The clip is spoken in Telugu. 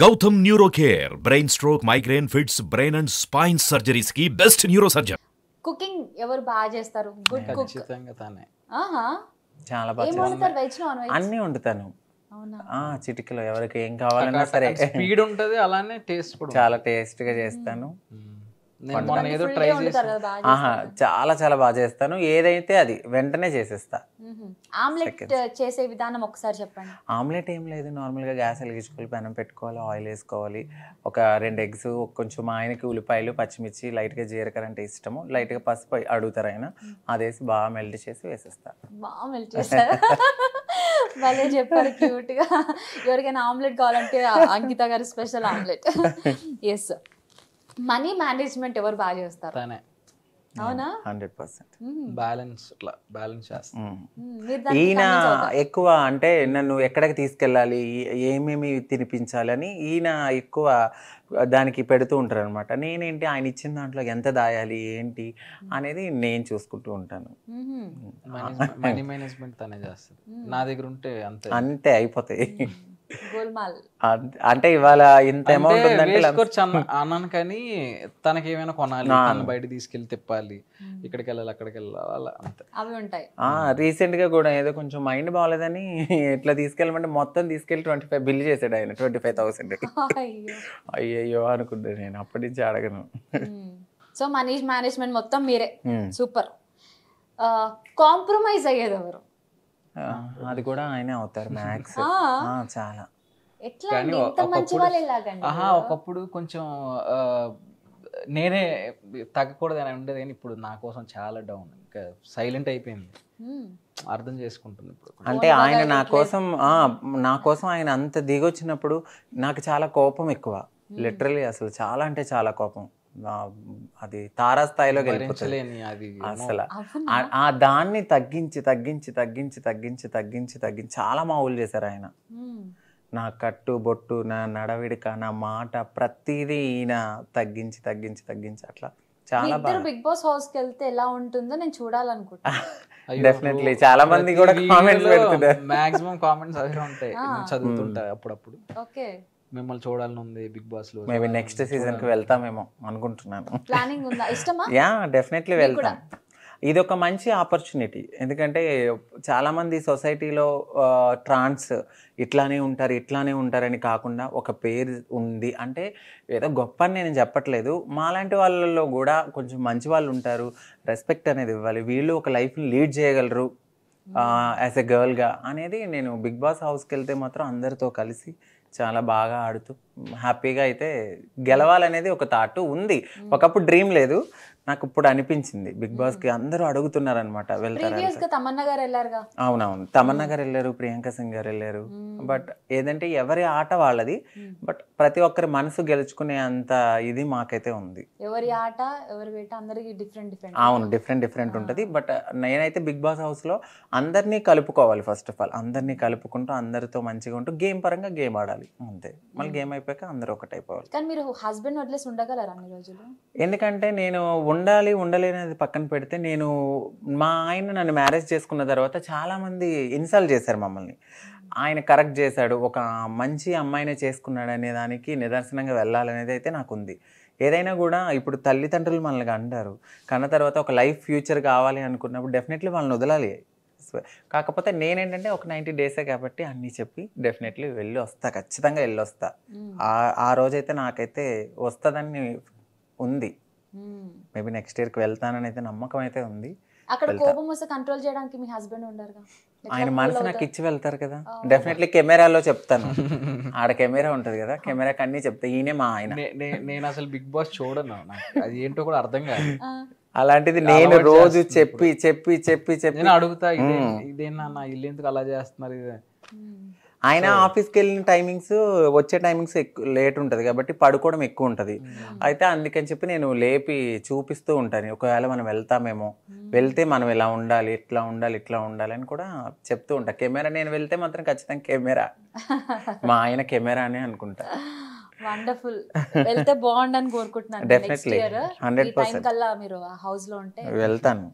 Gautam Neurocare, brain stroke, migraine, fits, brain and spine surgeries की best neurosurgeon. కుకింగ్ ఎవరు బాగా చేస్తారు? Good cook. ఖచ్చితంగా తానే. ఆహా. చాలా బాగా ఏం వండుతారు? Veg non veg? అన్నీ వండుతాను. అవునా? చిటికలో ఎవరికి ఏం కావాలన్నా సరే. స్పీడ్ ఉంటది, అలానే టేస్ట్ కూడా చాలా టేస్ట్గా చేస్తాను. నేను మొన్న ఏదో Full ట్రై day చేసి వండుతారు కదా బాగా. చాలా చాలా బాగా చేస్తాను. ఏదైతే అది వెంటనే చేసేస్తా. ఆమ్లెట్ చేసే విధానం ఒకసారి చెప్పండి. ఆమ్లెట్ ఏం లేదు, నార్మల్గా గ్యాస్ వెలిగించుకోవాలి, పెనం పెట్టుకోవాలి, ఆయిల్ వేసుకోవాలి, ఒక 2 ఎగ్స్, కొంచెం ఆయనకి ఉల్లిపాయలు, పచ్చిమిర్చి, లైట్గా జీలకర్ర అంటే ఇష్టము, లైట్గా పసుపు అడుగుతారు ఆయన, అదేసి బాగా మెల్ట్ చేసి వేసేస్తా. బాగా మెల్ట్ చేస్తారు. భలే చెప్పారు క్యూట్ గా. ఎవరికైనా ఆమ్లెట్ కావాలంటే అంకిత గారి special omelette. Yes. Money management ఎవరు బాగా చేస్తారు? తానే. అవునా? 100%. బ్యాలెన్స్ చేస్తాను. మీరు దానికి ఈయన convince అవుతారా? ఎక్కువ అంటే నన్ను ఎక్కడికి తీసుకెళ్ళాలి, ఏమేమి తినిపించాలని ఈయన ఎక్కువ దానికి పెడుతూ ఉంటారు అనమాట. నేనేంటి ఆయన ఇచ్చిన దాంట్లో ఎంత దాయాలి ఏంటి అనేది నేను చూసుకుంటూ ఉంటాను. మనీ మేనేజ్మెంట్ తనే చేస్తుంది. నా దగ్గర ఉంటే అంతే అంతే అయిపోతాయి. గోల్మాల్. అంటే ఇవాళ ఇంత అమౌంట్ ఉందంటే అన్నాను, కానీ తనకి ఏమైనా కొనాలి, తను బయట తీసుకెళ్ళి తిప్పాలి, ఇక్కడికి వెళ్ళాలి అక్కడికి వెళ్ళాలి, అలా అంతే అవి ఉంటాయి. రీసెంట్ గా కూడా ఏదో కొంచెం మైండ్ బాగాలేదని ఎట్లా తీసుకెళ్ళమంటే మొత్తం తీసుకెళ్ళి 25 బిల్ చేసాడు ఆయన. 25,000. అయ్యో. అయ్యయ్యో అనుకుంటాను నేను, అప్పటి నుంచి అడగను. సో మనీ మేనేజ్మెంట్ మొత్తం మీరే. సూపర్. కాంప్రమైజ్ అయ్యేది ఎవరు? అది కూడా ఆయనే అవుతారు మ్యాక్స్. చాలా. ఎట్లా అండి? ఇంత మంచి వాళ్ళు ఎలాగండి? ఒకప్పుడు కొంచెం నేనే తగ్గకూడదు అని ఉండేది, కానీ ఇప్పుడు నా కోసం చాలా డౌన్, ఇంకా సైలెంట్ అయిపోయింది. అర్థం చేసుకుంటుంది ఇప్పుడు. అంటే ఆయన నా కోసం ఆయన అంత దిగొచ్చినప్పుడు నాకు చాలా కోపం ఎక్కువ. లిటరలీ అసలు చాలా అంటే చాలా కోపం. అది తారాస్థాయిలోకి వెళ్ళిపోతుంది అసలు. ఆ దాన్ని తగ్గించి తగ్గించి తగ్గించి తగ్గించి తగ్గించి తగ్గించి చాలా మామూలు చేశారు ఆయన. నా కట్టు బొట్టు, నా నడవిడిక, నా మాట, ప్రతిదీ ఈయన తగ్గించి తగ్గించి తగ్గించి అట్లా చాలా బాగా. బిగ్ బాస్ హౌస్ కి వెళ్తే ఎలా ఉంటుందో నేను చూడాలనుకుంటున్నాను. డెఫినెట్లీ చాలా మంది కూడా కామెంట్స్ పెడుతున్నారు. మాక్సిమం కామెంట్స్ అవే ఉంటాయి, చదువుతుంటా అప్పుడప్పుడు. ఓకే. మిమ్మల్ని చూడాలని ఉంది బిగ్ బాస్ లో. మేబీ నెక్స్ట్ సీజన్ కి వెళ్తామేమో అనుకుంటున్నాను. ప్లానింగ్ ఉందా? ఇష్టమా? యా, డెఫినెట్లీ వెళ్తాం. ఇది ఒక మంచి ఆపర్చునిటీ. ఎందుకంటే చాలామంది సొసైటీలో ట్రాన్స్ ఇట్లానే ఉంటారని కాకుండా ఒక పేరు ఉంది అంటే ఏదో గొప్ప అని నేను చెప్పట్లేదు. మాలాంటి వాళ్ళలో కూడా కొంచెం మంచి వాళ్ళు ఉంటారు, రెస్పెక్ట్ అనేది ఇవ్వాలి, వీళ్ళు ఒక లైఫ్ని లీడ్ చేయగలరు యాజ్ ఎ గర్ల్గా అనేది. నేను బిగ్ బాస్ హౌస్కి వెళ్తే మాత్రం అందరితో కలిసి చాలా బాగా ఆడుతూ హ్యాపీగా అయితే గెలవాలనేది ఒక థాట్ ఉంది. ఒకప్పుడు డ్రీమ్ లేదు, నాకు ఇప్పుడు అనిపించింది. బిగ్ బాస్కి అందరూ అడుగుతున్నారనమాట, వెళ్తారా? అవునవును, తమన్నా గారు వెళ్ళారు, ప్రియాంక సింగ్ గారు వెళ్ళారు. బట్ ఏదంటే ఎవరి ఆట వాళ్ళది, బట్ ప్రతి ఒక్కరి మనసు గెలుచుకునే అంత ఇది మాకైతే ఉంది. ఎవరి ఆట ఎవరి వేట అందరికి డిఫరెంట్. అవును, డిఫరెంట్ ఉంటుంది. బట్ నేనైతే బిగ్ బాస్ హౌస్లో అందరినీ కలుపుకోవాలి. ఫస్ట్ ఆఫ్ ఆల్ అందరినీ కలుపుకుంటూ అందరితో మంచిగా ఉంటూ గేమ్ పరంగా గేమ్ ఆడాలి అంతే. మళ్ళీ గేమ్ అయిపోయాక అందరూ ఒకటైపోవాలి. కానీ మీరు హస్బెండ్ వదిలేసి ఉండగలరా అన్ని రోజులు? ఎందుకంటే నేను ఉండాలి ఉండలేనిది పక్కన పెడితే, నేను మా ఆయన నన్ను మ్యారేజ్ చేసుకున్న తర్వాత చాలామంది ఇన్సల్ట్ చేశారు మమ్మల్ని. ఆయన కరెక్ట్ చేశాడు, ఒక మంచి అమ్మాయినే చేసుకున్నాడు అనే దానికి నిదర్శనంగా వెళ్ళాలనేది అయితే నాకు ఉంది. ఏదైనా కూడా ఇప్పుడు తల్లిదండ్రులు మనల్ని అంటారు, కన్న తర్వాత ఒక లైఫ్ ఫ్యూచర్ కావాలి అనుకున్నప్పుడు డెఫినెట్లీ వాళ్ళని వదలాలి. కాకపోతే నేనేంటంటే ఒక 90 డేసే కాబట్టి అన్నీ చెప్పి డెఫినెట్లీ వెళ్ళి వస్తా, ఖచ్చితంగా వెళ్ళి వస్తా. ఆ రోజైతే నాకైతే వస్తుందని ఉంది. మేబీ నెక్స్ట్ ఇయర్కి వెళ్తానని అయితే నమ్మకం అయితే ఉంది. అక్కడ కోపం వస్తే కంట్రోల్ చేయడానికి మీ హస్బెండ్ ఉండరుగా? ఆయన మనసు నాకు ఇచ్చి వెళ్తారు కదా. డెఫినెట్లీ కెమెరాలో చెప్తాను, ఆడ కెమెరా ఉంటుంది కదా, కెమెరాకి అన్నీ చెప్తా. ఈయనే మా ఆయన. నేను అసలు బిగ్ బాస్ చూడను, అది ఏంటో కూడా అర్థం కాదు. అలాంటిది నేను రోజు చెప్పి చెప్పి చెప్పి చెప్పి నేను అడుగుతా, ఇదేనా నా ఇల్లు ఎందుకు అలా చేస్తున్నారు? ఇదే ఆయన ఆఫీస్కి వెళ్ళిన టైమింగ్స్, వచ్చే టైమింగ్స్ లేట్ ఉంటుంది కాబట్టి పడుకోవడం ఎక్కువ ఉంటుంది. అయితే అందుకని చెప్పి నేను లేపి చూపిస్తూ ఉంటాను, ఒకవేళ మనం వెళ్తామేమో, వెళ్తే మనం ఇలా ఉండాలి, ఇట్లా ఉండాలి, ఇట్లా ఉండాలి అని కూడా చెప్తూ ఉంటా. కెమెరా నేను వెళ్తే మాత్రం ఖచ్చితంగా కెమెరా, మా ఆయన కెమెరా అనే అనుకుంటా. వండర్ఫుల్. వెళ్తే బాగుండని కోరుకుంటున్నాను. డెఫినెట్లీ 100% కల్లా మీరు హౌస్ లో ఉంటే వెళ్తాను.